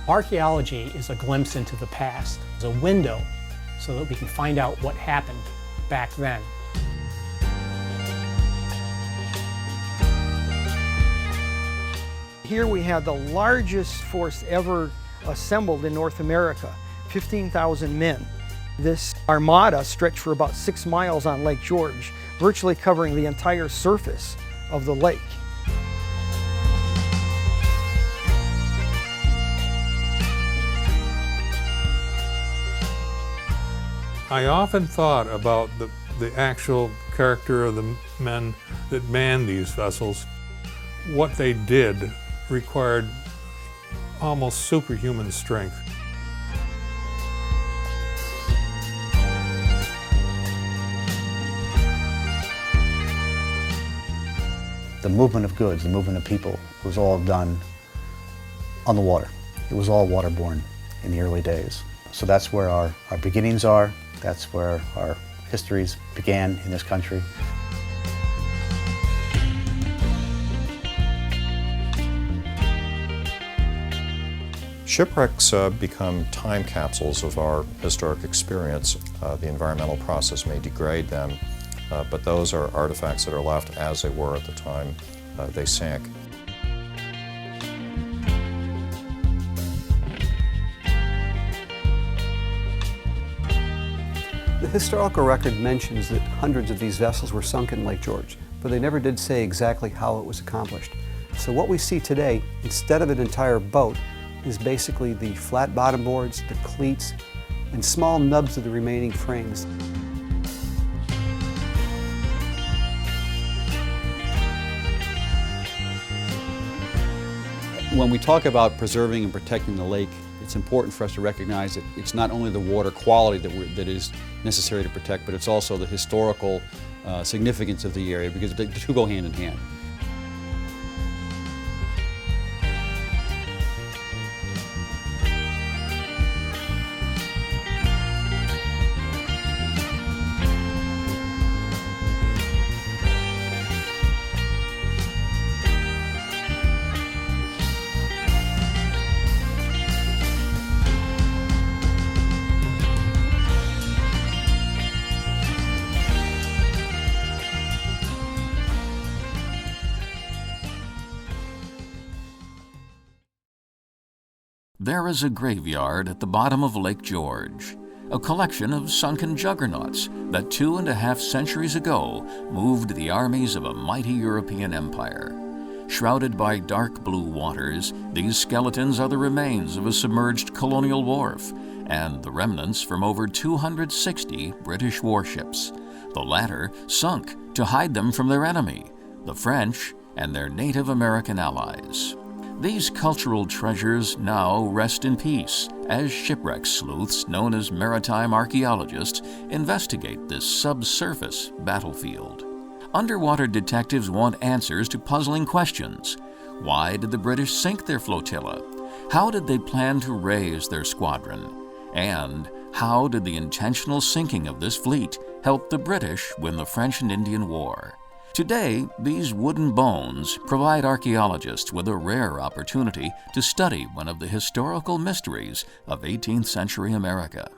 Archaeology is a glimpse into the past. It's a window so that we can find out what happened back then. Here we have the largest force ever assembled in North America, 15,000 men. This armada stretched for about 6 miles on Lake George, virtually covering the entire surface of the lake. I often thought about the actual character of the men that manned these vessels. What they did required almost superhuman strength. The movement of goods, the movement of people was all done on the water. It was all waterborne in the early days. So that's where our beginnings are. That's where our histories began in this country. Shipwrecks become time capsules of our historic experience. The environmental process may degrade them, but those are artifacts that are left as they were at the time they sank. The historical record mentions that hundreds of these vessels were sunk in Lake George, but they never did say exactly how it was accomplished. So what we see today, instead of an entire boat, is basically the flat bottom boards, the cleats, and small nubs of the remaining frames. When we talk about preserving and protecting the lake, it's important for us to recognize that it's not only the water quality that is necessary to protect, but it's also the historical significance of the area, because the two go hand in hand. There is a graveyard at the bottom of Lake George, a collection of sunken juggernauts that 2.5 centuries ago moved the armies of a mighty European empire. Shrouded by dark blue waters, these skeletons are the remains of a submerged colonial wharf and the remnants from over 260 British warships, the latter sunk to hide them from their enemy, the French and their Native American allies. These cultural treasures now rest in peace as shipwreck sleuths known as maritime archaeologists investigate this subsurface battlefield. Underwater detectives want answers to puzzling questions. Why did the British sink their flotilla? How did they plan to raise their squadron? And how did the intentional sinking of this fleet help the British win the French and Indian War? Today, these wooden bones provide archaeologists with a rare opportunity to study one of the historical mysteries of 18th century America.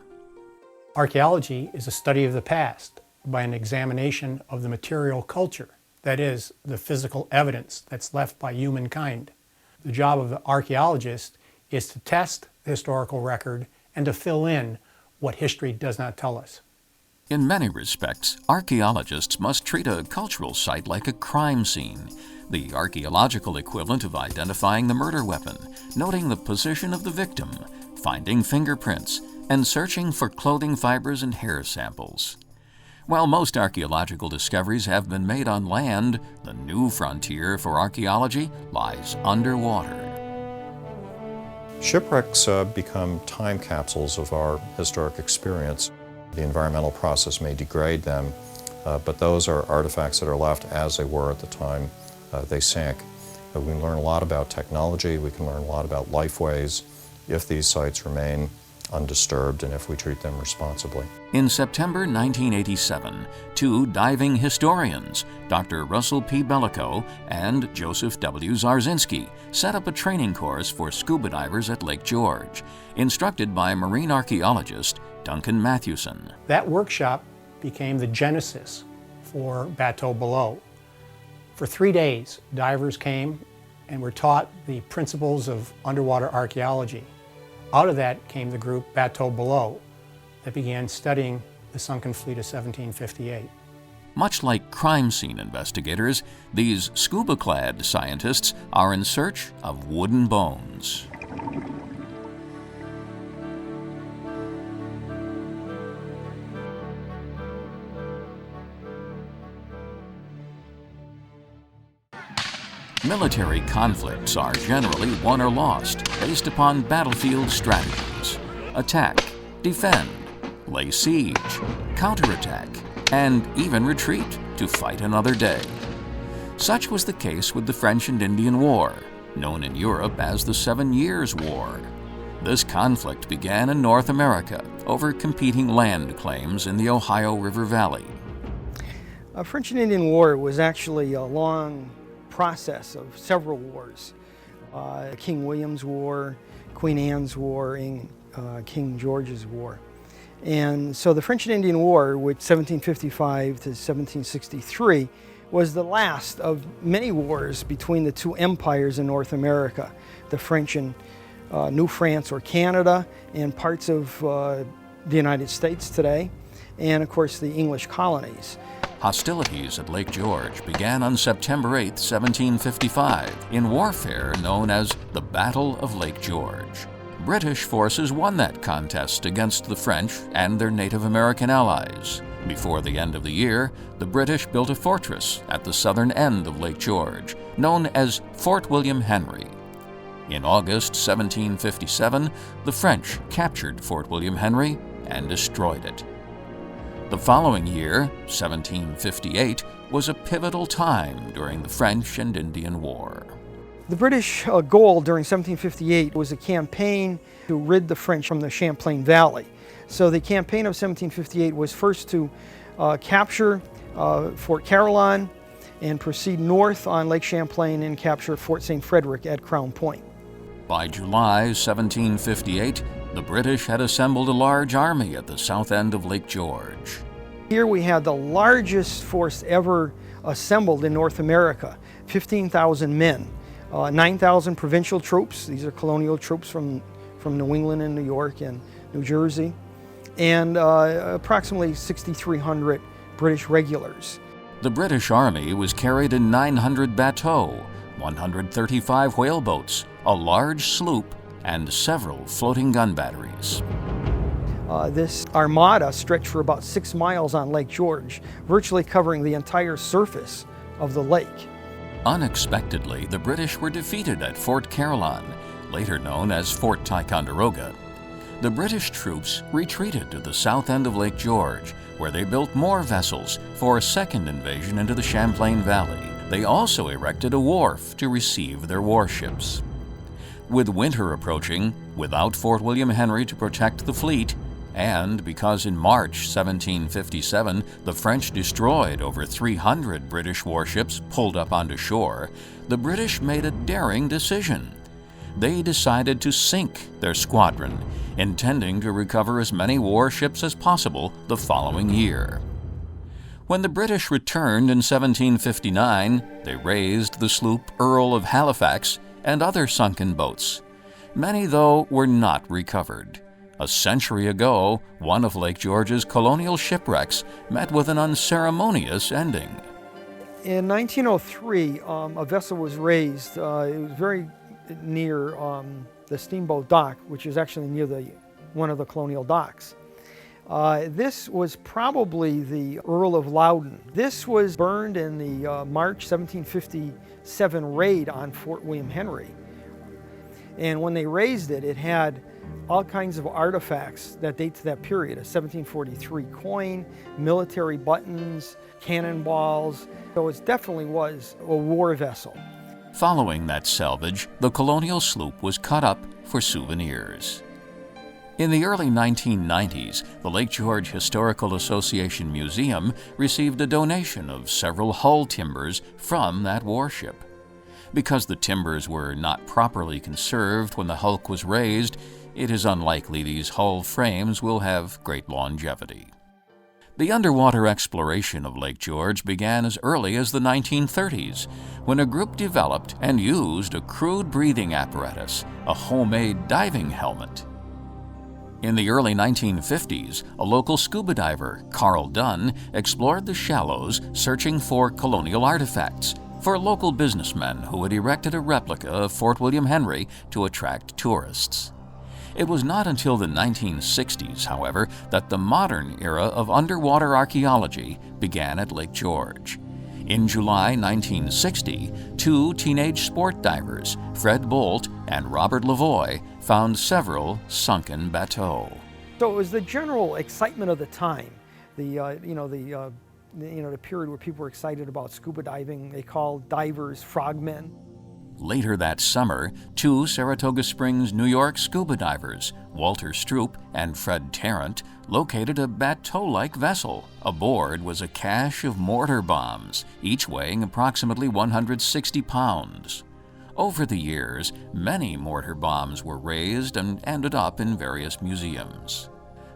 Archaeology is a study of the past by an examination of the material culture, that is, the physical evidence that's left by humankind. The job of the archaeologist is to test the historical record and to fill in what history does not tell us. In many respects, archaeologists must treat a cultural site like a crime scene, the archaeological equivalent of identifying the murder weapon, noting the position of the victim, finding fingerprints, and searching for clothing fibers and hair samples. While most archaeological discoveries have been made on land, the new frontier for archaeology lies underwater. Shipwrecks become time capsules of our historic experience. The environmental process may degrade them, but those are artifacts that are left as they were at the time they sank. We can learn a lot about technology, we can learn a lot about lifeways if these sites remain undisturbed and if we treat them responsibly. In September 1987, two diving historians, Dr. Russell P. Bellico and Joseph W. Zarzinski, set up a training course for scuba divers at Lake George, instructed by marine archaeologist Duncan Mathewson. That workshop became the genesis for Bateau Below. For 3 days, divers came and were taught the principles of underwater archaeology. Out of that came the group Bateau Below that began studying the sunken fleet of 1758. Much like crime scene investigators, these scuba-clad scientists are in search of wooden bones. Military conflicts are generally won or lost based upon battlefield strategies: attack, defend, lay siege, counterattack, and even retreat to fight another day. Such was the case with the French and Indian War, known in Europe as the 7 Years' War. This conflict began in North America over competing land claims in the Ohio River Valley. The French and Indian War was actually a long process of several wars. King William's War, Queen Anne's War, and King George's War. And so the French and Indian War, which 1755 to 1763, was the last of many wars between the two empires in North America, the French and New France or Canada, and parts of the United States today, and of course the English colonies. Hostilities at Lake George began on September 8, 1755, in warfare known as the Battle of Lake George. British forces won that contest against the French and their Native American allies. Before the end of the year, the British built a fortress at the southern end of Lake George, known as Fort William Henry. In August 1757, the French captured Fort William Henry and destroyed it. The following year, 1758, was a pivotal time during the French and Indian War. The British goal during 1758 was a campaign to rid the French from the Champlain Valley. So the campaign of 1758 was first to capture Fort Carillon and proceed north on Lake Champlain and capture Fort St. Frederick at Crown Point. By July 1758, the British had assembled a large army at the south end of Lake George. Here we had the largest force ever assembled in North America, 15,000 men. 9,000 provincial troops, these are colonial troops from New England and New York and New Jersey, and approximately 6,300 British regulars. The British Army was carried in 900 bateaux, 135 whaleboats, a large sloop, and several floating gun batteries. This armada stretched for about 6 miles on Lake George, virtually covering the entire surface of the lake. Unexpectedly, the British were defeated at Fort Carillon, later known as Fort Ticonderoga. The British troops retreated to the south end of Lake George, where they built more vessels for a second invasion into the Champlain Valley. They also erected a wharf to receive their warships. With winter approaching, without Fort William Henry to protect the fleet, and because in March 1757 the French destroyed over 300 British warships pulled up onto shore, the British made a daring decision. They decided to sink their squadron, intending to recover as many warships as possible the following year. When the British returned in 1759, they raised the sloop Earl of Halifax and other sunken boats. Many, though, were not recovered. A century ago, one of Lake George's colonial shipwrecks met with an unceremonious ending. In 1903, a vessel was raised. It was very near the steamboat dock, which is actually near one of the colonial docks. This was probably the Earl of Loudon. This was burned in the March 1757 raid on Fort William Henry. And when they raised it, it had all kinds of artifacts that date to that period, a 1743 coin, military buttons, cannonballs. So it definitely was a war vessel. Following that salvage, the colonial sloop was cut up for souvenirs. In the early 1990s, the Lake George Historical Association Museum received a donation of several hull timbers from that warship. Because the timbers were not properly conserved when the hulk was raised, it is unlikely these hull frames will have great longevity. The underwater exploration of Lake George began as early as the 1930s, when a group developed and used a crude breathing apparatus, a homemade diving helmet. In the early 1950s, a local scuba diver, Carl Dunn, explored the shallows searching for colonial artifacts for local businessmen who had erected a replica of Fort William Henry to attract tourists. It was not until the 1960s, however, that the modern era of underwater archaeology began at Lake George. In July 1960, two teenage sport divers, Fred Bolt and Robert Lavoie, found several sunken bateaux. So it was the general excitement of the time, the period where people were excited about scuba diving. They called divers frogmen. Later that summer, two Saratoga Springs, New York scuba divers, Walter Stroop and Fred Tarrant, located a bateau-like vessel. Aboard was a cache of mortar bombs, each weighing approximately 160 pounds. Over the years, many mortar bombs were raised and ended up in various museums.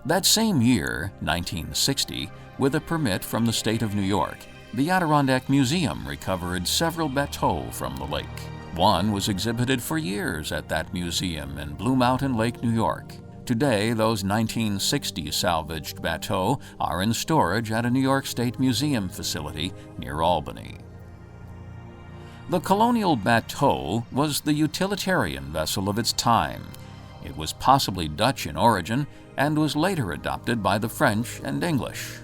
That same year, 1960, with a permit from the state of New York, the Adirondack Museum recovered several bateaux from the lake. One was exhibited for years at that museum in Blue Mountain Lake, New York. Today, those 1960 salvaged bateaux are in storage at a New York State Museum facility near Albany. The colonial bateau was the utilitarian vessel of its time. It was possibly Dutch in origin and was later adopted by the French and English.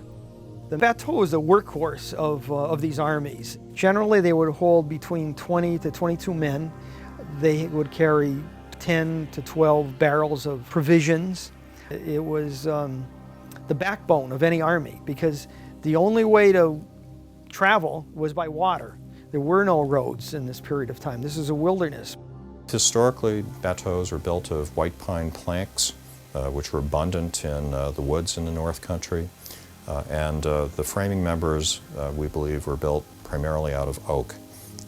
The bateau was a workhorse of these armies. Generally, they would hold between 20 to 22 men. They would carry 10 to 12 barrels of provisions. It was the backbone of any army because the only way to travel was by water. There were no roads in this period of time. This is a wilderness. Historically, bateaus are built of white pine planks, which were abundant in the woods in the North Country. And the framing members, we believe, were built primarily out of oak.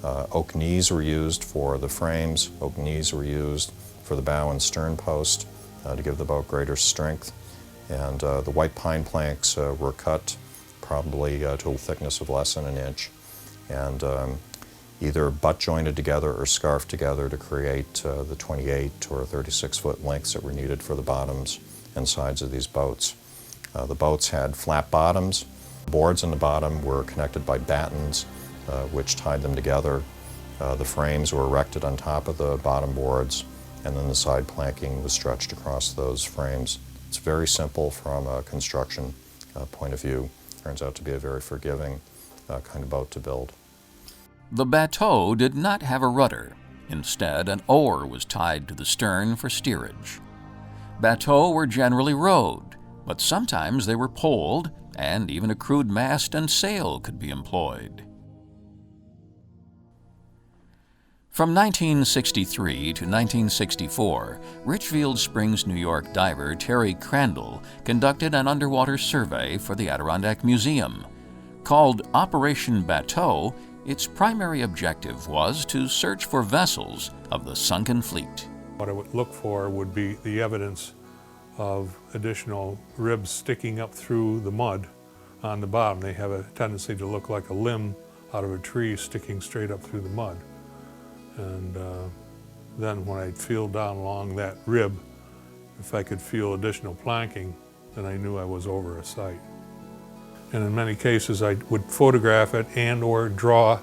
Oak knees were used for the frames. Oak knees were used for the bow and stern post to give the boat greater strength. And the white pine planks were cut probably to a thickness of less than an inch, and either butt jointed together or scarfed together to create the 28 or 36-foot lengths that were needed for the bottoms and sides of these boats. The boats had flat bottoms. Boards in the bottom were connected by battens, which tied them together. The frames were erected on top of the bottom boards, and then the side planking was stretched across those frames. It's very simple from a construction point of view. Turns out to be a very forgiving kind of boat to build. The bateau did not have a rudder. Instead, an oar was tied to the stern for steerage. Bateaux were generally rowed, but sometimes they were poled, and even a crude mast and sail could be employed. From 1963 to 1964, Richfield Springs, New York diver Terry Crandall conducted an underwater survey for the Adirondack Museum. Called Operation Bateau, its primary objective was to search for vessels of the Sunken Fleet. What I would look for would be the evidence of additional ribs sticking up through the mud on the bottom. They have a tendency to look like a limb out of a tree sticking straight up through the mud. And then when I'd feel down along that rib, if I could feel additional planking, then I knew I was over a site. And in many cases, I would photograph it and or draw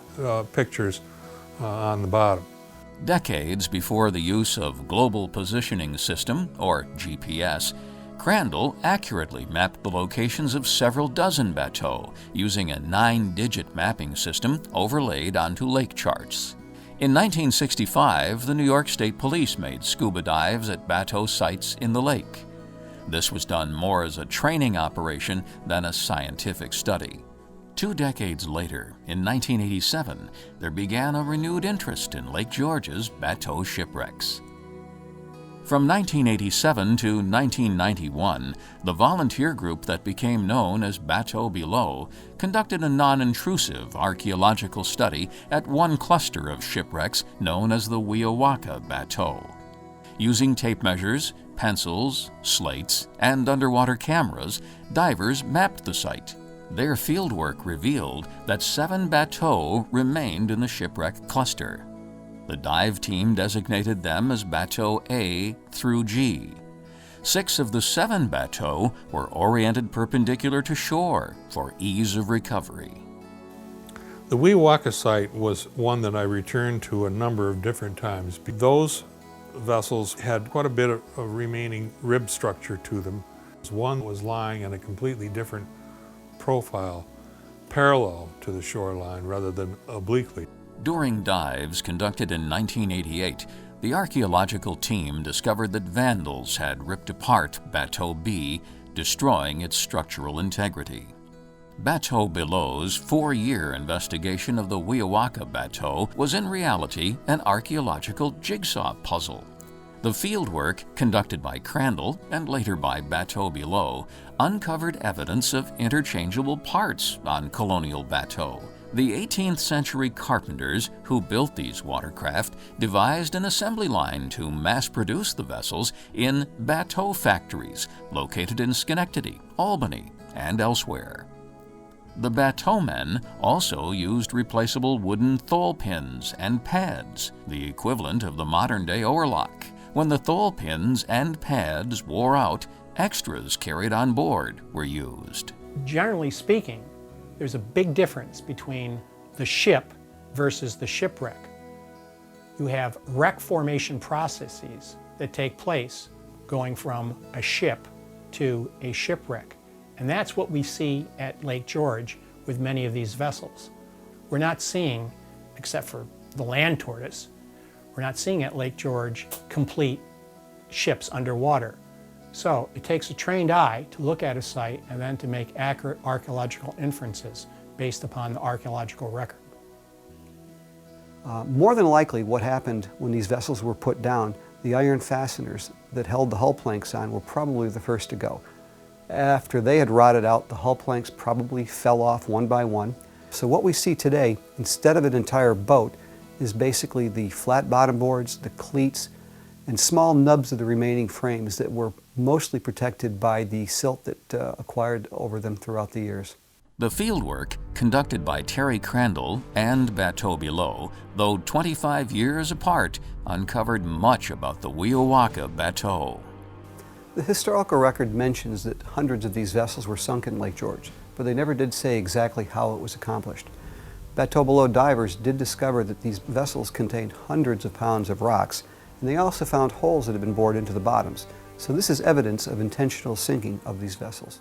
pictures on the bottom. Decades before the use of Global Positioning System, or GPS, Crandall accurately mapped the locations of several dozen bateaux using a 9-digit mapping system overlaid onto lake charts. In 1965, the New York State Police made scuba dives at bateau sites in the lake. This was done more as a training operation than a scientific study. 2 decades later, in 1987, there began a renewed interest in Lake George's bateau shipwrecks. From 1987 to 1991, the volunteer group that became known as Bateau Below conducted a non-intrusive archaeological study at one cluster of shipwrecks known as the Wioaka Bateau. Using tape measures, pencils, slates, and underwater cameras, divers mapped the site. Their fieldwork revealed that 7 bateaux remained in the shipwreck cluster. The dive team designated them as Bateau A through G. 6 of the 7 bateaux were oriented perpendicular to shore for ease of recovery. The Wioaka site was one that I returned to a number of different times. Those vessels had quite a bit of remaining rib structure to them. One was lying in a completely different profile, parallel to the shoreline rather than obliquely. During dives conducted in 1988, the archaeological team discovered that vandals had ripped apart Bateau B, destroying its structural integrity. Bateau Below's 4-year investigation of the Wioaka Bateau was in reality an archaeological jigsaw puzzle. The fieldwork, conducted by Crandall and later by Bateau Below, uncovered evidence of interchangeable parts on colonial bateaux. The 18th century carpenters who built these watercraft devised an assembly line to mass-produce the vessels in bateau factories located in Schenectady, Albany, and elsewhere. The bateau men also used replaceable wooden thole pins and pads, the equivalent of the modern-day oarlock. When the thole pins and pads wore out, extras carried on board were used. Generally speaking, there's a big difference between the ship versus the shipwreck. You have wreck formation processes that take place going from a ship to a shipwreck. And that's what we see at Lake George with many of these vessels. We're not seeing, except for the land tortoise, we're not seeing at Lake George complete ships underwater. So it takes a trained eye to look at a site and then to make accurate archaeological inferences based upon the archaeological record. More than likely, what happened when these vessels were put down, the iron fasteners that held the hull planks on were probably the first to go. After they had rotted out, the hull planks probably fell off one by one. So what we see today, instead of an entire boat, is basically the flat bottom boards, the cleats, and small nubs of the remaining frames that were mostly protected by the silt that acquired over them throughout the years. The fieldwork, conducted by Terry Crandall and Bateau Below, though 25 years apart, uncovered much about the Wioaka Bateau. The historical record mentions that hundreds of these vessels were sunk in Lake George, but they never did say exactly how it was accomplished. Bateau Below divers did discover that these vessels contained hundreds of pounds of rocks, and they also found holes that had been bored into the bottoms. So this is evidence of intentional sinking of these vessels.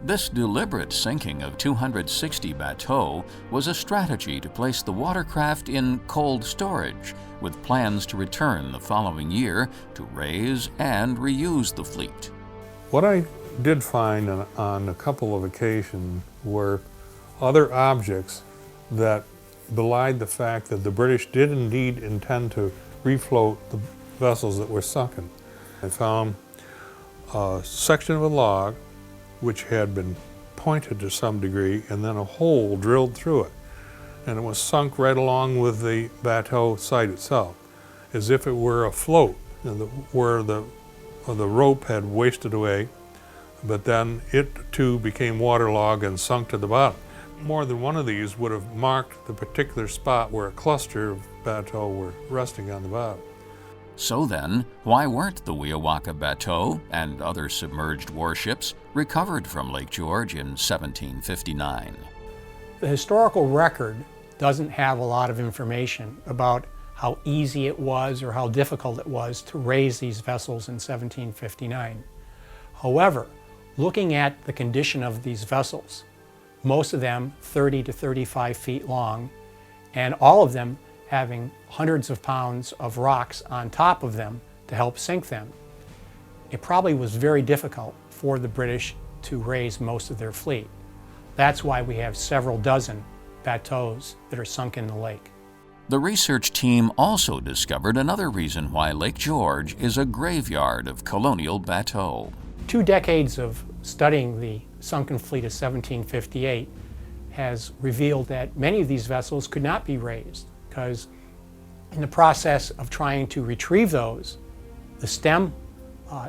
This deliberate sinking of 260 bateaux was a strategy to place the watercraft in cold storage, with plans to return the following year to raise and reuse the fleet. What I did find on a couple of occasions were other objects that belied the fact that the British did indeed intend to refloat the vessels that were sunken. I found a section of a log which had been pointed to some degree, and then a hole drilled through it. And it was sunk right along with the bateau site itself, as if it were afloat, where the rope had wasted away, but then it too became waterlogged and sunk to the bottom. More than one of these would have marked the particular spot where a cluster of bateaux were resting on the bottom. So then, why weren't the Wioaka Bateau and other submerged warships recovered from Lake George in 1759? The historical record doesn't have a lot of information about how easy it was or how difficult it was to raise these vessels in 1759. However, looking at the condition of these vessels, most of them 30 to 35 feet long, and all of them having hundreds of pounds of rocks on top of them to help sink them, it probably was very difficult for the British to raise most of their fleet. That's why we have several dozen bateaux that are sunk in the lake. The research team also discovered another reason why Lake George is a graveyard of colonial bateaux. 2 decades of studying the Sunken Fleet of 1758 has revealed that many of these vessels could not be raised because in the process of trying to retrieve those, the stem,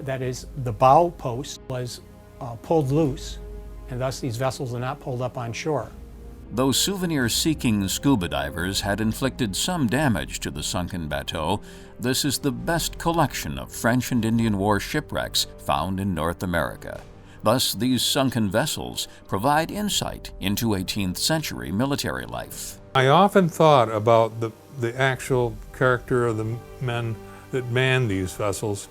that is the bow post, was pulled loose, and thus these vessels are not pulled up on shore. Though souvenir-seeking scuba divers had inflicted some damage to the sunken bateau, this is the best collection of French and Indian War shipwrecks found in North America. Thus, these sunken vessels provide insight into 18th century military life. I often thought about the actual character of the men that manned these vessels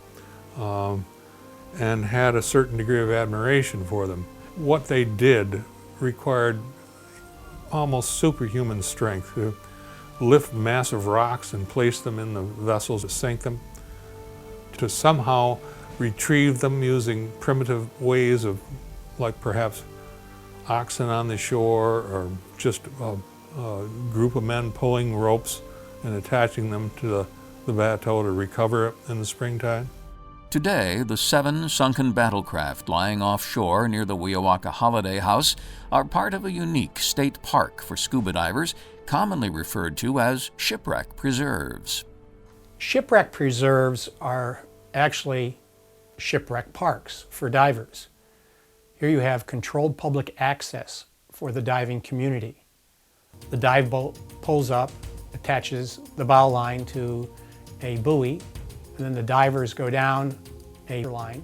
and had a certain degree of admiration for them. What they did required almost superhuman strength to lift massive rocks and place them in the vessels to sink them, to somehow retrieve them using primitive ways of, like perhaps oxen on the shore or just a group of men pulling ropes and attaching them to the bateau to recover it in the springtime. Today, the 7 sunken battlecraft lying offshore near the Weowaka Holiday House are part of a unique state park for scuba divers, commonly referred to as shipwreck preserves. Shipwreck preserves are actually shipwreck parks for divers. Here you have controlled public access for the diving community. The dive boat pulls up, attaches the bow line to a buoy, and then the divers go down a line.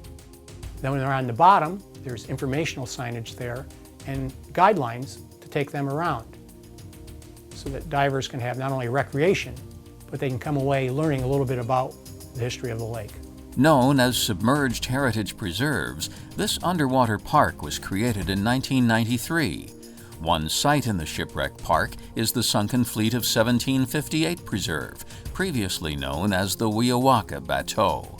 Then when they're on the bottom, there's informational signage there and guidelines to take them around so that divers can have not only recreation, but they can come away learning a little bit about the history of the lake. Known as submerged heritage preserves, this underwater park was created in 1993. One site in the shipwreck park is the Sunken Fleet of 1758 Preserve, previously known as the Weowaka Bateau.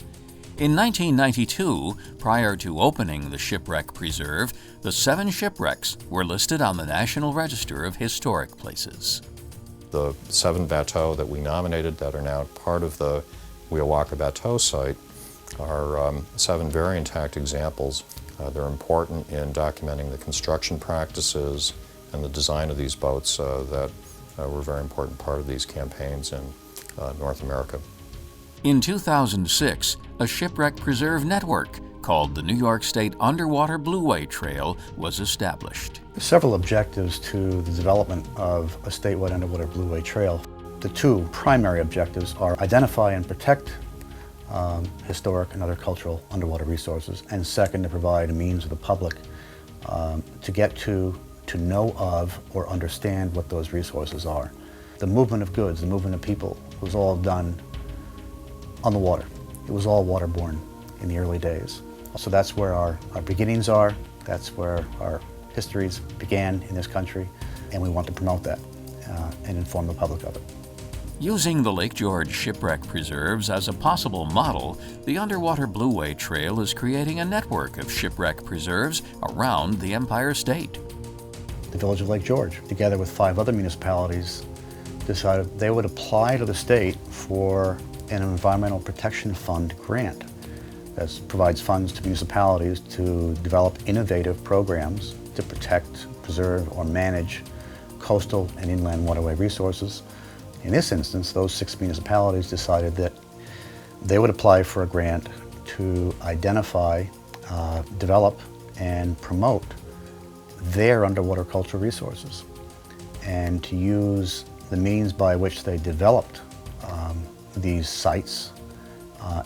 In 1992, prior to opening the shipwreck preserve, the 7 shipwrecks were listed on the National Register of Historic Places. The 7 bateaux that we nominated that are now part of the Weowaka Bateau site are 7 very intact examples. They're important in documenting the construction practices and the design of these boats that were a very important part of these campaigns in North America. In 2006, a shipwreck preserve network called the New York State Underwater Blueway Trail was established. Several objectives to the development of a statewide underwater blueway trail. The 2 primary objectives are identify and protect historic and other cultural underwater resources, and second, to provide a means of the public to get to know of or understand what those resources are. The movement of goods, the movement of people was all done on the water. It was all waterborne in the early days. So that's where our beginnings are, that's where our histories began in this country, and we want to promote that and inform the public of it. Using the Lake George shipwreck preserves as a possible model, the Underwater Blueway Trail is creating a network of shipwreck preserves around the Empire State. The village of Lake George, together with 5 other municipalities, decided they would apply to the state for an Environmental Protection Fund grant that provides funds to municipalities to develop innovative programs to protect, preserve, or manage coastal and inland waterway resources. In this instance, those 6 municipalities decided that they would apply for a grant to identify, develop, and promote their underwater cultural resources, and to use the means by which they developed these sites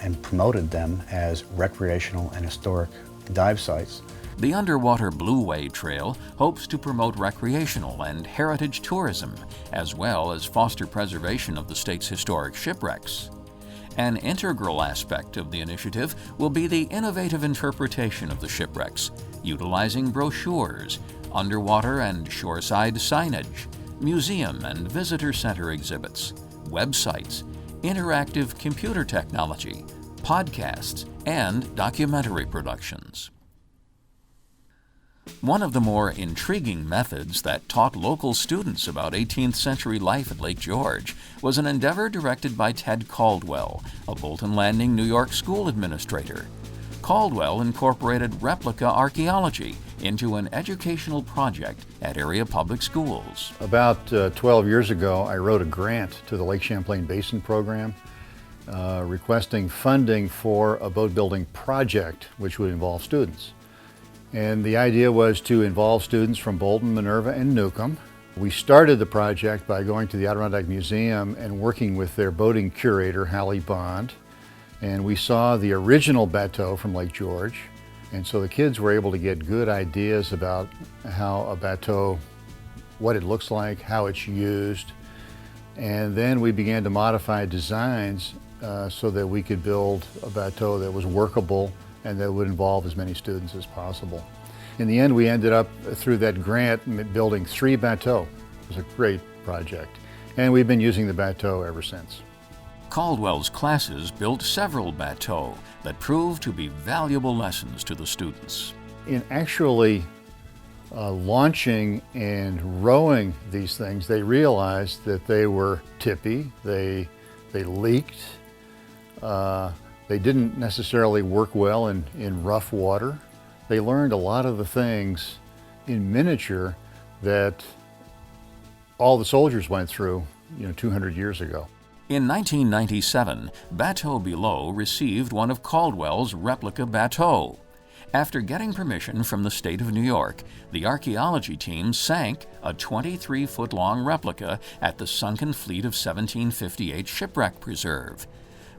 and promoted them as recreational and historic dive sites. The Underwater Blueway Trail hopes to promote recreational and heritage tourism, as well as foster preservation of the state's historic shipwrecks. An integral aspect of the initiative will be the innovative interpretation of the shipwrecks, utilizing brochures, underwater and shoreside signage, museum and visitor center exhibits, websites, interactive computer technology, podcasts, and documentary productions. One of the more intriguing methods that taught local students about 18th century life at Lake George was an endeavor directed by Ted Caldwell, a Bolton Landing, New York school administrator. Caldwell incorporated replica archaeology into an educational project at area public schools. About 12 years ago, I wrote a grant to the Lake Champlain Basin program requesting funding for a boat building project which would involve students. And the idea was to involve students from Bolton, Minerva, and Newcomb. We started the project by going to the Adirondack Museum and working with their boating curator, Hallie Bond. And we saw the original bateau from Lake George. And so the kids were able to get good ideas about how a bateau, what it looks like, how it's used. And then we began to modify designs so that we could build a bateau that was workable and that would involve as many students as possible. In the end, we ended up, through that grant, building 3 bateaux. It was a great project. And we've been using the bateau ever since. Caldwell's classes built several bateaux that proved to be valuable lessons to the students. In actually launching and rowing these things, they realized that they were tippy, they leaked, they didn't necessarily work well in rough water. They learned a lot of the things in miniature that all the soldiers went through, 200 years ago. In 1997, Bateau Below received one of Caldwell's replica bateaux. After getting permission from the state of New York, the archaeology team sank a 23-foot-long replica at the Sunken Fleet of 1758 Shipwreck Preserve.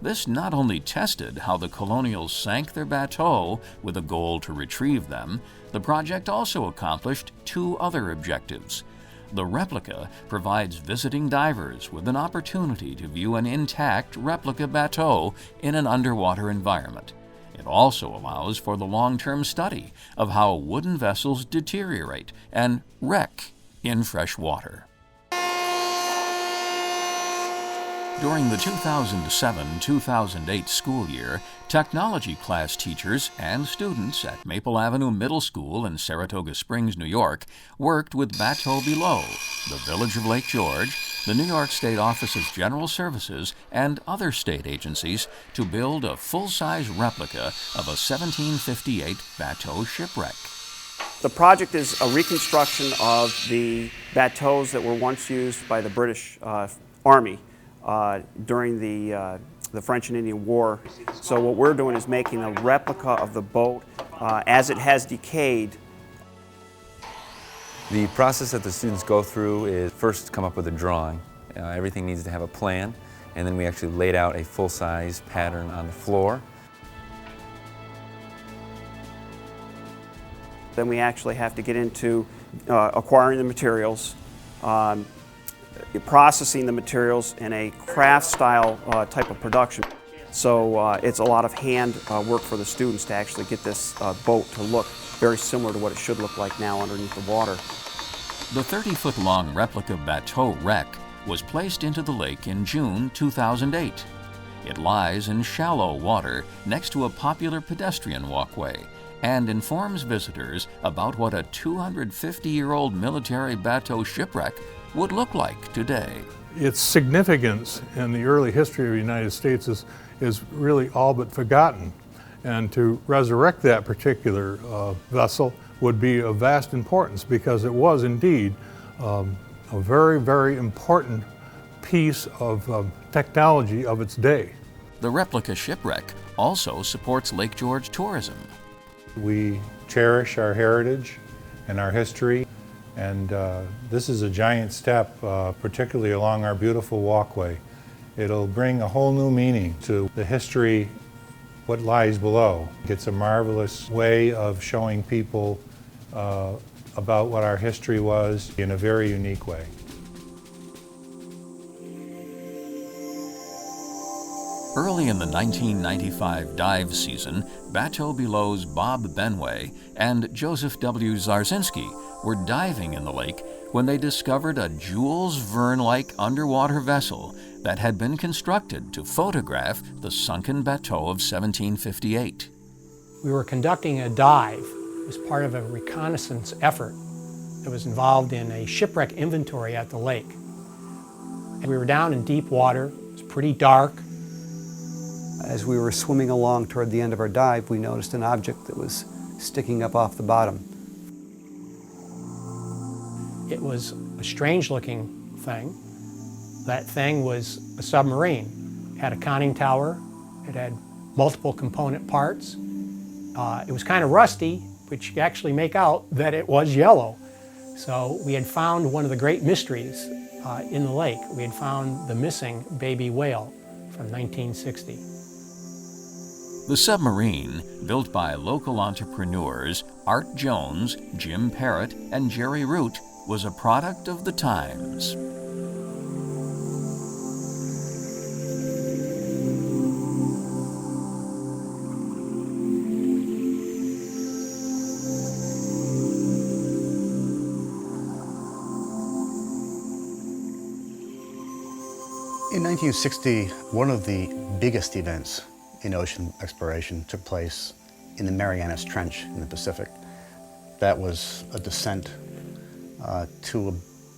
This not only tested how the colonials sank their bateaux with a goal to retrieve them, the project also accomplished 2 other objectives. The replica provides visiting divers with an opportunity to view an intact replica bateau in an underwater environment. It also allows for the long-term study of how wooden vessels deteriorate and wreck in fresh water. During the 2007-2008 school year, technology class teachers and students at Maple Avenue Middle School in Saratoga Springs, New York, worked with Bateau Below, the Village of Lake George, the New York State Office of General Services, and other state agencies to build a full-size replica of a 1758 bateau shipwreck. The project is a reconstruction of the bateaus that were once used by the British Army during the French and Indian War. So what we're doing is making a replica of the boat as it has decayed. The process that the students go through is first come up with a drawing. Everything needs to have a plan, and then we actually laid out a full-size pattern on the floor. Then we actually have to get into acquiring the materials, processing the materials in a craft-style type of production. So it's a lot of hand work for the students to actually get this boat to look very similar to what it should look like now underneath the water. The 30-foot-long replica bateau wreck was placed into the lake in June 2008. It lies in shallow water next to a popular pedestrian walkway and informs visitors about what a 250-year-old military bateau shipwreck would look like today. Its significance in the early history of the United States is really all but forgotten. And to resurrect that particular vessel would be of vast importance because it was indeed a very, very important piece of technology of its day. The replica shipwreck also supports Lake George tourism. We cherish our heritage and our history, and this is a giant step, particularly along our beautiful walkway. It'll bring a whole new meaning to the history, what lies below. It's a marvelous way of showing people about what our history was in a very unique way. Early in the 1995 dive season, Bateau Below's Bob Benway and Joseph W. Zarzinski were diving in the lake when they discovered a Jules Verne-like underwater vessel that had been constructed to photograph the sunken bateau of 1758. We were conducting a dive was part of a reconnaissance effort that was involved in a shipwreck inventory at the lake. And we were down in deep water, it was pretty dark. As we were swimming along toward the end of our dive, we noticed an object that was sticking up off the bottom. It was a strange-looking thing. That thing was a submarine. It had a conning tower. It had multiple component parts. It was kind of rusty, but you could actually make out that it was yellow. So we had found one of the great mysteries in the lake. We had found the missing baby whale from 1960. The submarine, built by local entrepreneurs Art Jones, Jim Parrott, and Jerry Root, was a product of the times. In 1960, one of the biggest events in ocean exploration took place in the Marianas Trench in the Pacific. That was a descent to a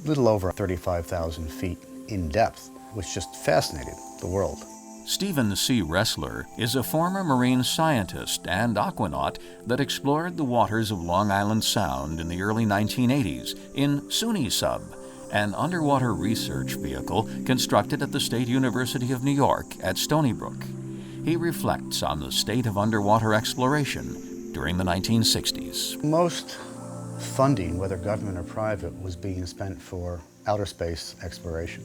little over 35,000 feet in depth, which just fascinated the world. Stephen C. Ressler is a former marine scientist and aquanaut that explored the waters of Long Island Sound in the early 1980s in SUNY Sub, an underwater research vehicle constructed at the State University of New York at Stony Brook. He reflects on the state of underwater exploration during the 1960s. Most funding, whether government or private, was being spent for outer space exploration.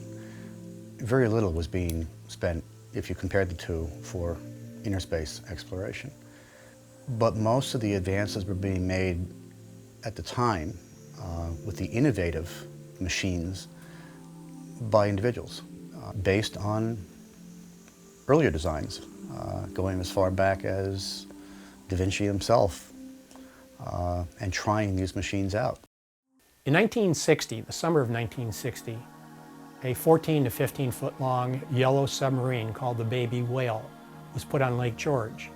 Very little was being spent, if you compared the two, for inner space exploration. But most of the advances were being made at the time with the innovative machines by individuals based on earlier designs, going as far back as Da Vinci himself, and trying these machines out. In 1960, the summer of 1960, a 14 to 15 foot long yellow submarine called the Baby Whale was put on Lake George.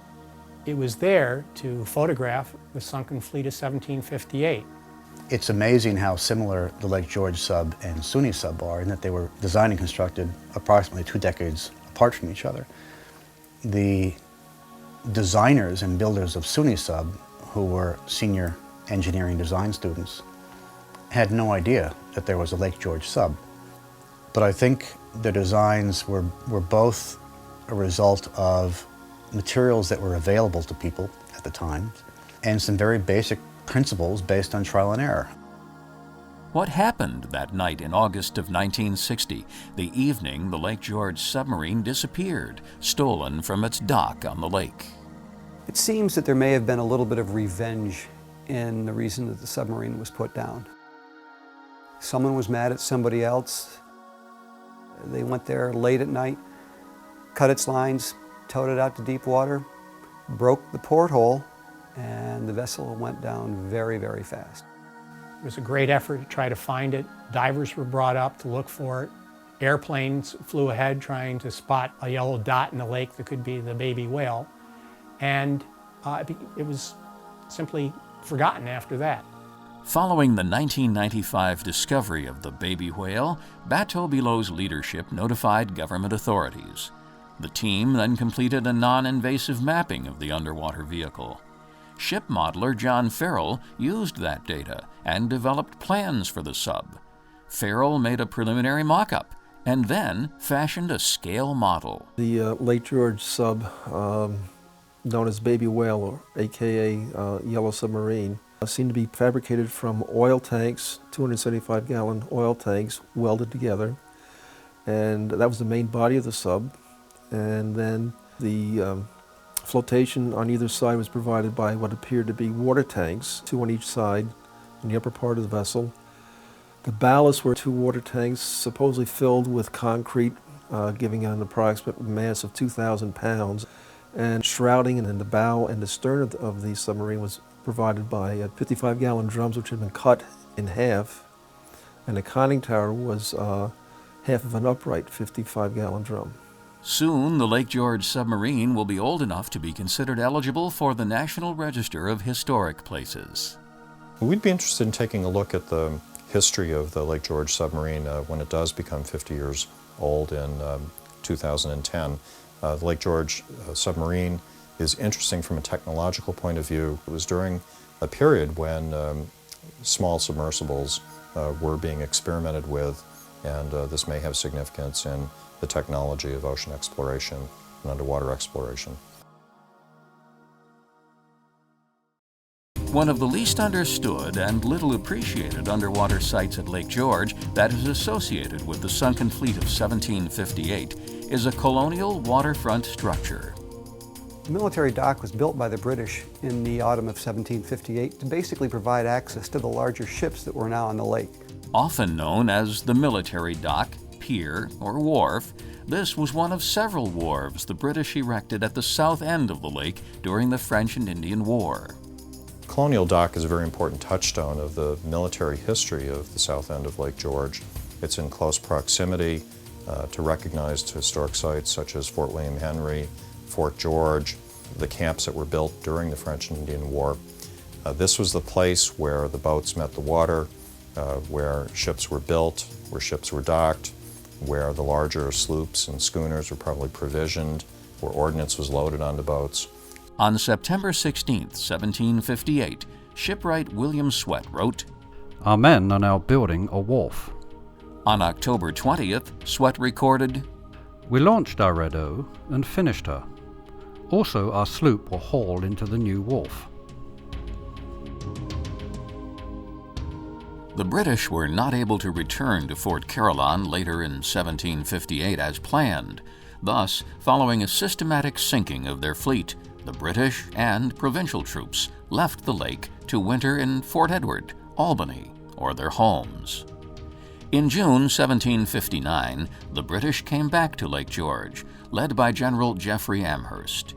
It was there to photograph the sunken fleet of 1758. It's amazing how similar the Lake George sub and SUNY sub are in that they were designed and constructed approximately 2 decades apart from each other. The designers and builders of SUNY sub, who were senior engineering design students, had no idea that there was a Lake George sub. But I think the designs were both a result of materials that were available to people at the time and some very basic principles based on trial and error. What happened that night in August of 1960, the evening the Lake George submarine disappeared, stolen from its dock on the lake? It seems that there may have been a little bit of revenge in the reason that the submarine was put down. Someone was mad at somebody else. They went there late at night, cut its lines, towed it out to deep water, broke the porthole, and the vessel went down very, very fast. It was a great effort to try to find it. Divers were brought up to look for it. Airplanes flew ahead trying to spot a yellow dot in the lake that could be the baby whale. And it was simply forgotten after that. Following the 1995 discovery of the baby whale, Bateau Bilot's leadership notified government authorities. The team then completed a non-invasive mapping of the underwater vehicle. Ship modeler John Farrell used that data and developed plans for the sub. Farrell made a preliminary mock-up and then fashioned a scale model. The Lake George sub, known as Baby Whale, or AKA Yellow Submarine, seemed to be fabricated from oil tanks, 275-gallon oil tanks welded together. And that was the main body of the sub. And then the flotation on either side was provided by what appeared to be water tanks, 2 on each side in the upper part of the vessel. The ballast were 2 water tanks supposedly filled with concrete, giving an approximate mass of 2,000 pounds. And shrouding in the bow and the stern of the submarine was provided by 55-gallon drums which had been cut in half. And the conning tower was half of an upright 55-gallon drum. Soon, the Lake George submarine will be old enough to be considered eligible for the National Register of Historic Places. We'd be interested in taking a look at the history of the Lake George submarine when it does become 50 years old in 2010. The Lake George submarine is interesting from a technological point of view. It was during a period when small submersibles were being experimented with, and this may have significance in the technology of ocean exploration and underwater exploration. One of the least understood and little appreciated underwater sites at Lake George that is associated with the Sunken Fleet of 1758 is a colonial waterfront structure. The military dock was built by the British in the autumn of 1758 to basically provide access to the larger ships that were now on the lake. Often known as the military dock, pier, or wharf, this was one of several wharves the British erected at the south end of the lake during the French and Indian War. Colonial dock is a very important touchstone of the military history of the south end of Lake George. It's in close proximity to recognized historic sites such as Fort William Henry, Fort George, the camps that were built during the French and Indian War. This was the place where the boats met the water, where ships were built, where ships were docked, where the larger sloops and schooners were probably provisioned, where ordnance was loaded onto boats. On September 16, 1758, shipwright William Swett wrote, "Our men are now building a wharf." On October 20th, Swett recorded, "We launched our Bateau and finished her. Also, our sloop will haul into the new wharf." The British were not able to return to Fort Caroline later in 1758 as planned. Thus, following a systematic sinking of their fleet, the British and provincial troops left the lake to winter in Fort Edward, Albany, or their homes. In June 1759, the British came back to Lake George, led by General Geoffrey Amherst.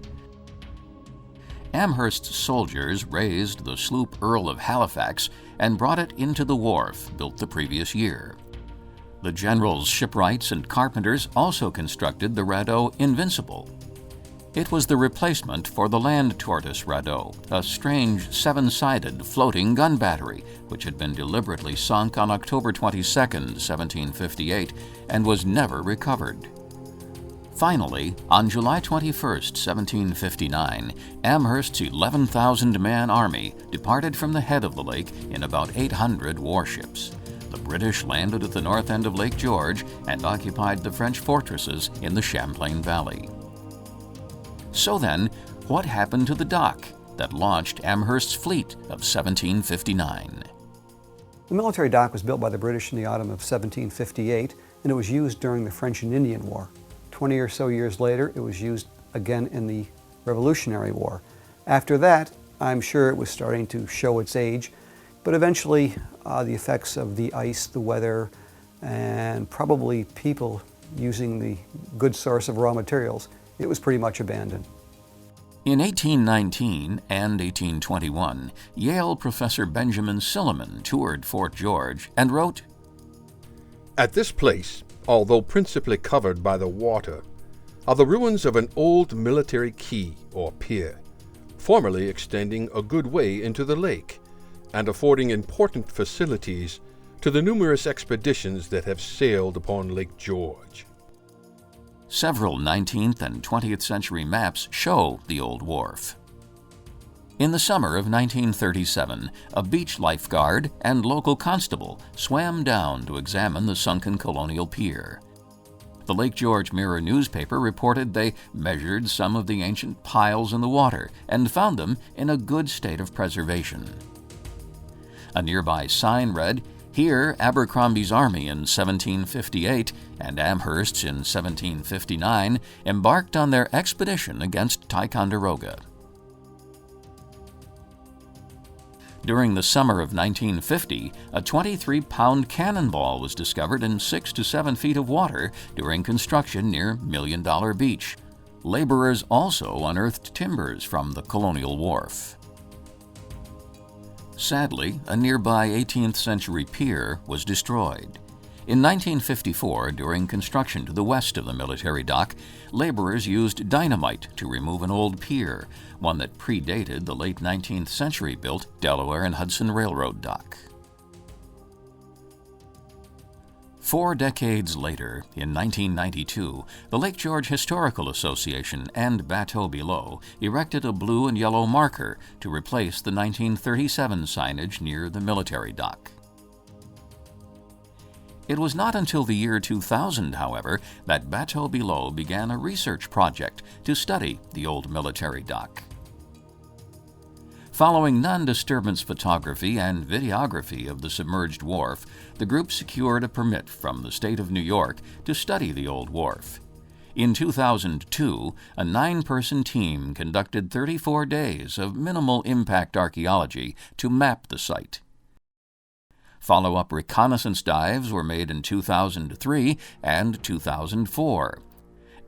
Amherst's soldiers raised the sloop Earl of Halifax and brought it into the wharf built the previous year. The general's shipwrights and carpenters also constructed the Bateau Invincible. It was the replacement for the land tortoise Bateau, a strange seven-sided floating gun battery which had been deliberately sunk on October 22, 1758, and was never recovered. Finally, on July 21, 1759, Amherst's 11,000-man army departed from the head of the lake in about 800 warships. The British landed at the north end of Lake George and occupied the French fortresses in the Champlain Valley. So then, what happened to the dock that launched Amherst's fleet of 1759? The military dock was built by the British in the autumn of 1758, and it was used during the French and Indian War. 20 or so years later, it was used again in the Revolutionary War. After that, I'm sure it was starting to show its age, but eventually the effects of the ice, the weather, and probably people using the good source of raw materials, it was pretty much abandoned. In 1819 and 1821, Yale professor Benjamin Silliman toured Fort George and wrote, "At this place, although principally covered by the water, are the ruins of an old military quay or pier, formerly extending a good way into the lake, and affording important facilities to the numerous expeditions that have sailed upon Lake George." Several 19th and 20th century maps show the old wharf. In the summer of 1937, a beach lifeguard and local constable swam down to examine the sunken colonial pier. The Lake George Mirror newspaper reported they measured some of the ancient piles in the water and found them in a good state of preservation. A nearby sign read, "Here Abercrombie's army in 1758 and Amherst's in 1759 embarked on their expedition against Ticonderoga." During the summer of 1950, a 23-pound cannonball was discovered in 6 to 7 feet of water during construction near Million Dollar Beach. Laborers also unearthed timbers from the colonial wharf. Sadly, a nearby 18th century pier was destroyed. In 1954, during construction to the west of the military dock, laborers used dynamite to remove an old pier, one that predated the late 19th century built Delaware and Hudson Railroad dock. 4 decades later, in 1992, the Lake George Historical Association and Bateau Below erected a blue and yellow marker to replace the 1937 signage near the military dock. It was not until the year 2000, however, that Bateau Below began a research project to study the old military dock. Following non-disturbance photography and videography of the submerged wharf, the group secured a permit from the state of New York to study the old wharf. In 2002, a 9-person team conducted 34 days of minimal impact archaeology to map the site. Follow-up reconnaissance dives were made in 2003 and 2004.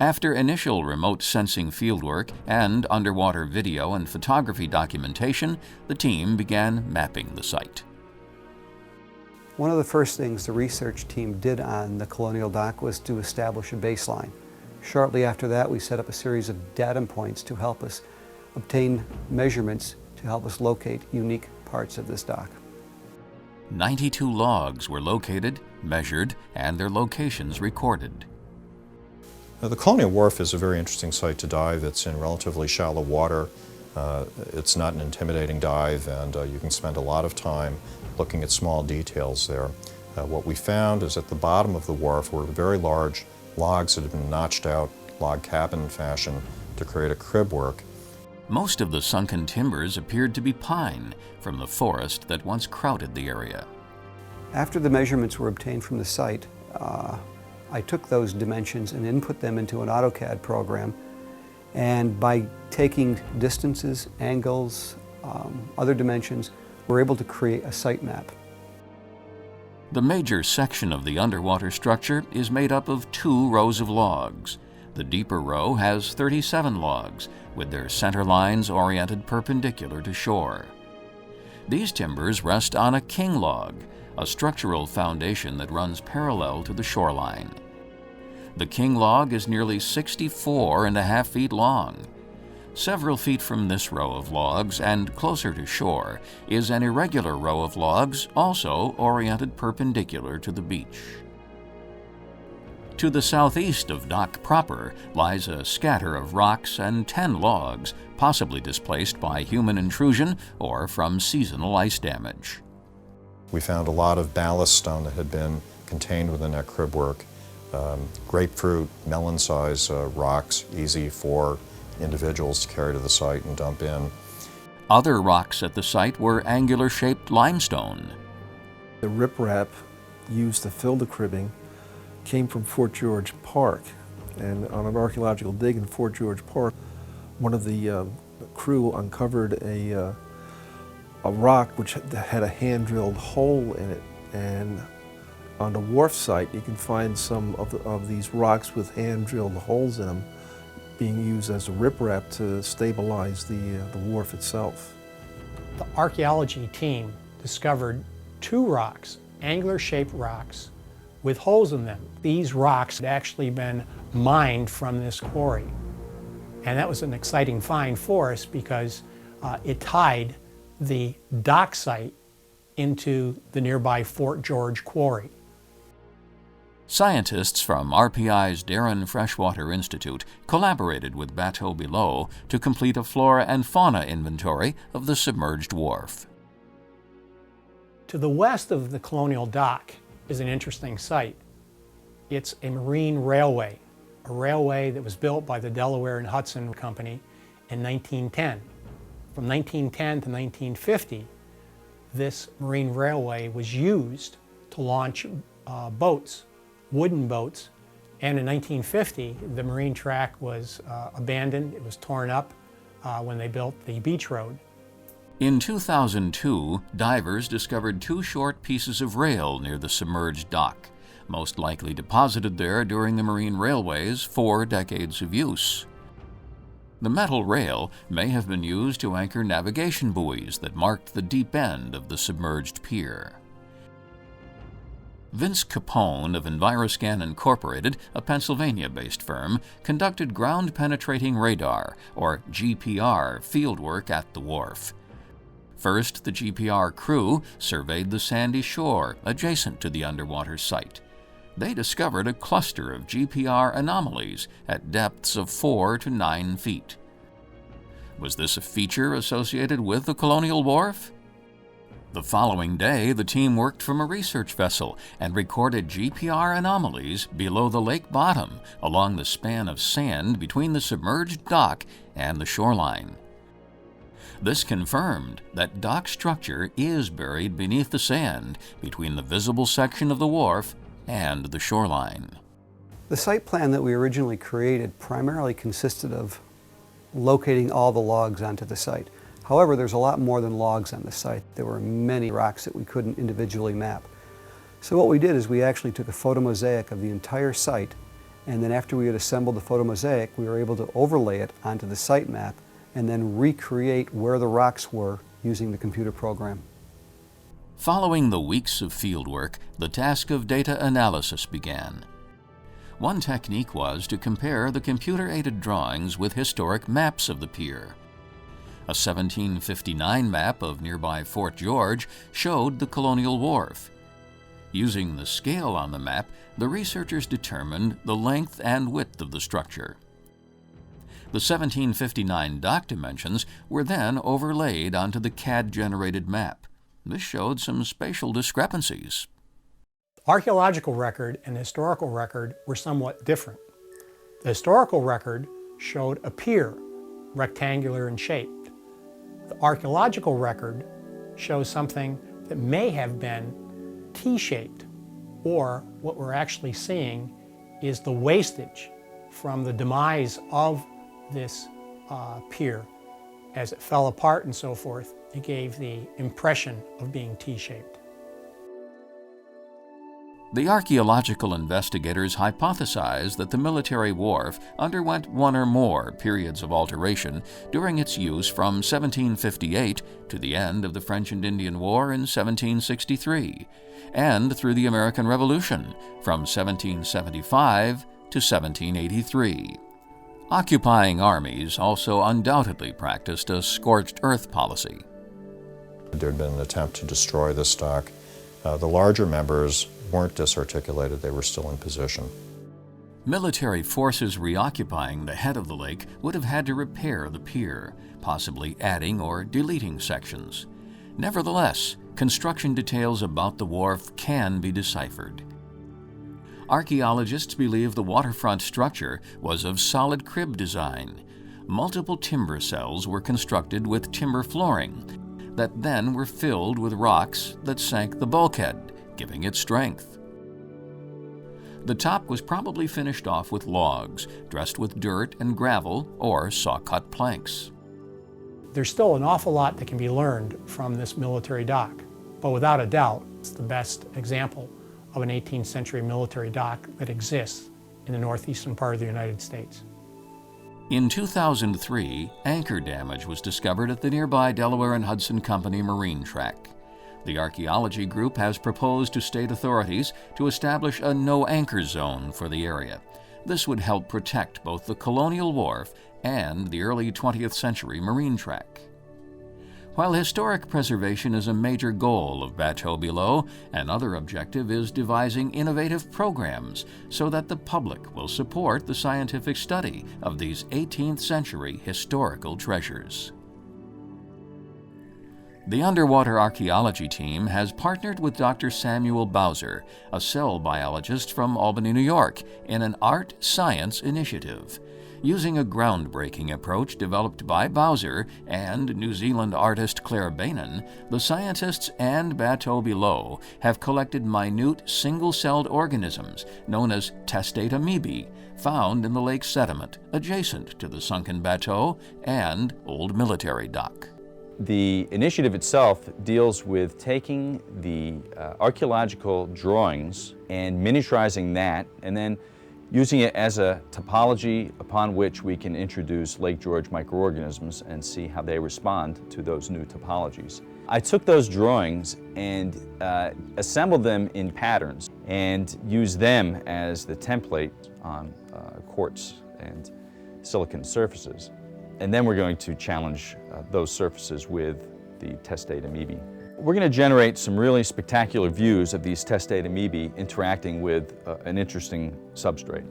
After initial remote sensing fieldwork and underwater video and photography documentation, the team began mapping the site. One of the first things the research team did on the colonial dock was to establish a baseline. Shortly after that, we set up a series of datum points to help us obtain measurements to help us locate unique parts of this dock. 92 logs were located, measured, and their locations recorded. Now, the Colonial Wharf is a very interesting site to dive. It's in relatively shallow water. It's not an intimidating dive, and you can spend a lot of time looking at small details there. What we found is at the bottom of the wharf were very large logs that had been notched out log cabin fashion to create a crib work. Most of the sunken timbers appeared to be pine from the forest that once crowded the area. After the measurements were obtained from the site, I took those dimensions and input them into an AutoCAD program, and by taking distances, angles, other dimensions, we're able to create a site map. The major section of the underwater structure is made up of 2 rows of logs. The deeper row has 37 logs, with their center lines oriented perpendicular to shore. These timbers rest on a king log, a structural foundation that runs parallel to the shoreline. The king log is nearly 64.5 feet long. Several feet from this row of logs and closer to shore is an irregular row of logs also oriented perpendicular to the beach. To the southeast of dock proper lies a scatter of rocks and 10 logs, possibly displaced by human intrusion or from seasonal ice damage. We found a lot of ballast stone that had been contained within that crib work. Grapefruit, melon-sized rocks, easy for individuals to carry to the site and dump in. Other rocks at the site were angular-shaped limestone. The riprap used to fill the cribbing came from Fort George Park, and on an archaeological dig in Fort George Park, one of the crew uncovered a rock which had a hand-drilled hole in it, and on the wharf site you can find some of these rocks with hand-drilled holes in them being used as a riprap to stabilize the wharf itself. The archaeology team discovered 2 rocks, angular-shaped rocks, with holes in them. These rocks had actually been mined from this quarry. And that was an exciting find for us because it tied the dock site into the nearby Fort George quarry. Scientists from RPI's Darren Freshwater Institute collaborated with Bateau Below to complete a flora and fauna inventory of the submerged wharf. To the west of the Colonial Dock is an interesting site. It's a marine railway, a railway that was built by the Delaware and Hudson Company in 1910. From 1910 to 1950, this marine railway was used to launch boats, wooden boats, and in 1950 the marine track was abandoned. It was torn up when they built the beach road. In 2002, divers discovered 2 short pieces of rail near the submerged dock, most likely deposited there during the marine railway's 4 decades of use. The metal rail may have been used to anchor navigation buoys that marked the deep end of the submerged pier. Vince Capone of Enviroscan Incorporated, a Pennsylvania-based firm, conducted ground-penetrating radar, or GPR, fieldwork at the wharf. First, the GPR crew surveyed the sandy shore adjacent to the underwater site. They discovered a cluster of GPR anomalies at depths of 4 to 9 feet. Was this a feature associated with the Colonial Wharf? The following day, the team worked from a research vessel and recorded GPR anomalies below the lake bottom along the span of sand between the submerged dock and the shoreline. This confirmed that dock structure is buried beneath the sand between the visible section of the wharf and the shoreline. The site plan that we originally created primarily consisted of locating all the logs onto the site. However, there's a lot more than logs on the site. There were many rocks that we couldn't individually map. So what we did is we actually took a photomosaic of the entire site, and then after we had assembled the photomosaic, we were able to overlay it onto the site map and then recreate where the rocks were using the computer program. Following the weeks of fieldwork, the task of data analysis began. One technique was to compare the computer-aided drawings with historic maps of the pier. A 1759 map of nearby Fort George showed the Colonial Wharf. Using the scale on the map, the researchers determined the length and width of the structure. The 1759 dock dimensions were then overlaid onto the CAD-generated map. This showed some spatial discrepancies. Archaeological record and historical record were somewhat different. The historical record showed a pier, rectangular in shape. The archaeological record shows something that may have been T-shaped, or what we're actually seeing is the wastage from the demise of this pier. As it fell apart and so forth, it gave the impression of being T-shaped. The archaeological investigators hypothesized that the military wharf underwent one or more periods of alteration during its use from 1758 to the end of the French and Indian War in 1763, and through the American Revolution from 1775 to 1783. Occupying armies also undoubtedly practiced a scorched earth policy. There had been an attempt to destroy this dock. The larger members weren't disarticulated, they were still in position. Military forces reoccupying the head of the lake would have had to repair the pier, possibly adding or deleting sections. Nevertheless, construction details about the wharf can be deciphered. Archaeologists believe the waterfront structure was of solid crib design. Multiple timber cells were constructed with timber flooring that then were filled with rocks that sank the bulkhead, giving it strength. The top was probably finished off with logs, dressed with dirt and gravel or saw-cut planks. There's still an awful lot that can be learned from this military dock, but without a doubt, it's the best example of an 18th century military dock that exists in the northeastern part of the United States. In 2003, anchor damage was discovered at the nearby Delaware and Hudson Company Marine Track. The archaeology group has proposed to state authorities to establish a no-anchor zone for the area. This would help protect both the Colonial Wharf and the early 20th century marine track. While historic preservation is a major goal of Bateau Below, another objective is devising innovative programs so that the public will support the scientific study of these 18th century historical treasures. The underwater archaeology team has partnered with Dr. Samuel Bowser, a cell biologist from Albany, New York, in an art-science initiative. Using a groundbreaking approach developed by Bowser and New Zealand artist Claire Bainan, the scientists and Bateau Below have collected minute single-celled organisms known as testate amoebae, found in the lake sediment adjacent to the sunken bateau and old military dock. The initiative itself deals with taking the archaeological drawings and miniaturizing that, and then using it as a topology upon which we can introduce Lake George microorganisms and see how they respond to those new topologies. I took those drawings and assembled them in patterns and used them as the template on quartz and silicon surfaces. And then we're going to challenge those surfaces with the testate amoebae. We're going to generate some really spectacular views of these testate amoebae interacting with an interesting substrate.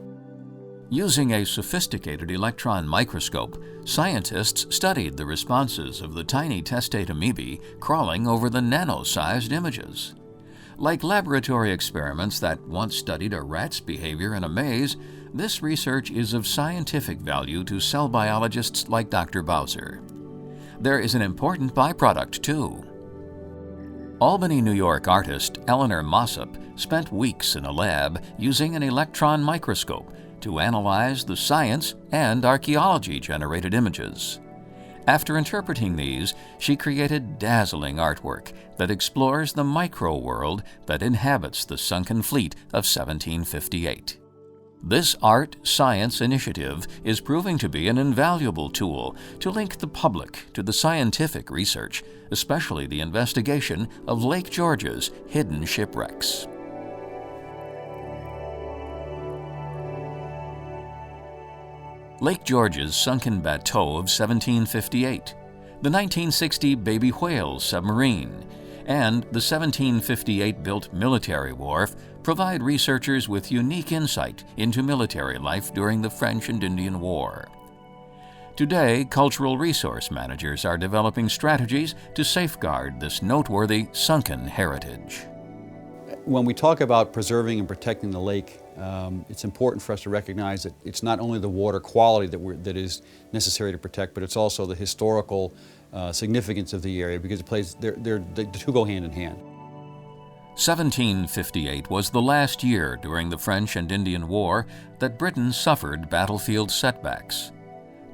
Using a sophisticated electron microscope, scientists studied the responses of the tiny testate amoebae crawling over the nano-sized images. Like laboratory experiments that once studied a rat's behavior in a maze, this research is of scientific value to cell biologists like Dr. Bowser. There is an important byproduct, too. Albany, New York artist Eleanor Mossop spent weeks in a lab using an electron microscope to analyze the science and archaeology-generated images. After interpreting these, she created dazzling artwork that explores the micro-world that inhabits the Sunken Fleet of 1758. This art-science initiative is proving to be an invaluable tool to link the public to the scientific research, especially the investigation of Lake George's hidden shipwrecks. Lake George's sunken bateau of 1758, the 1960 Baby Whale submarine, and the 1758-built military wharf provide researchers with unique insight into military life during the French and Indian War. Today, cultural resource managers are developing strategies to safeguard this noteworthy sunken heritage. When we talk about preserving and protecting the lake, it's important for us to recognize that it's not only the water quality that is necessary to protect, but it's also the historical significance of the area, because the two go hand in hand. 1758 was the last year during the French and Indian War that Britain suffered battlefield setbacks.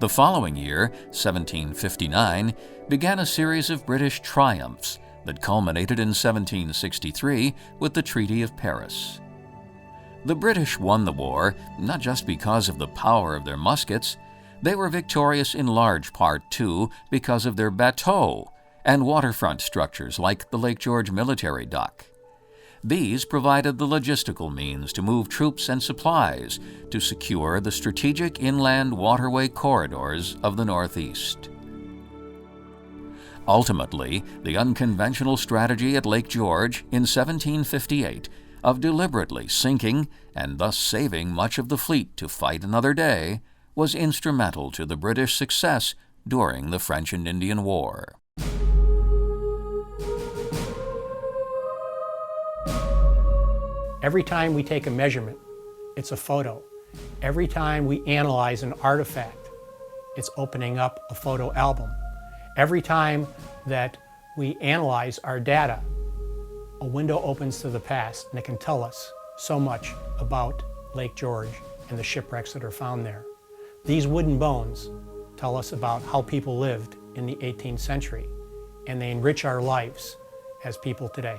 The following year, 1759, began a series of British triumphs that culminated in 1763 with the Treaty of Paris. The British won the war not just because of the power of their muskets. They were victorious in large part, too, because of their bateaux and waterfront structures like the Lake George military dock. These provided the logistical means to move troops and supplies to secure the strategic inland waterway corridors of the Northeast. Ultimately, the unconventional strategy at Lake George in 1758 of deliberately sinking and thus saving much of the fleet to fight another day was instrumental to the British success during the French and Indian War. Every time we take a measurement, it's a photo. Every time we analyze an artifact, it's opening up a photo album. Every time that we analyze our data, a window opens to the past, and it can tell us so much about Lake George and the shipwrecks that are found there. These wooden bones tell us about how people lived in the 18th century, and they enrich our lives as people today.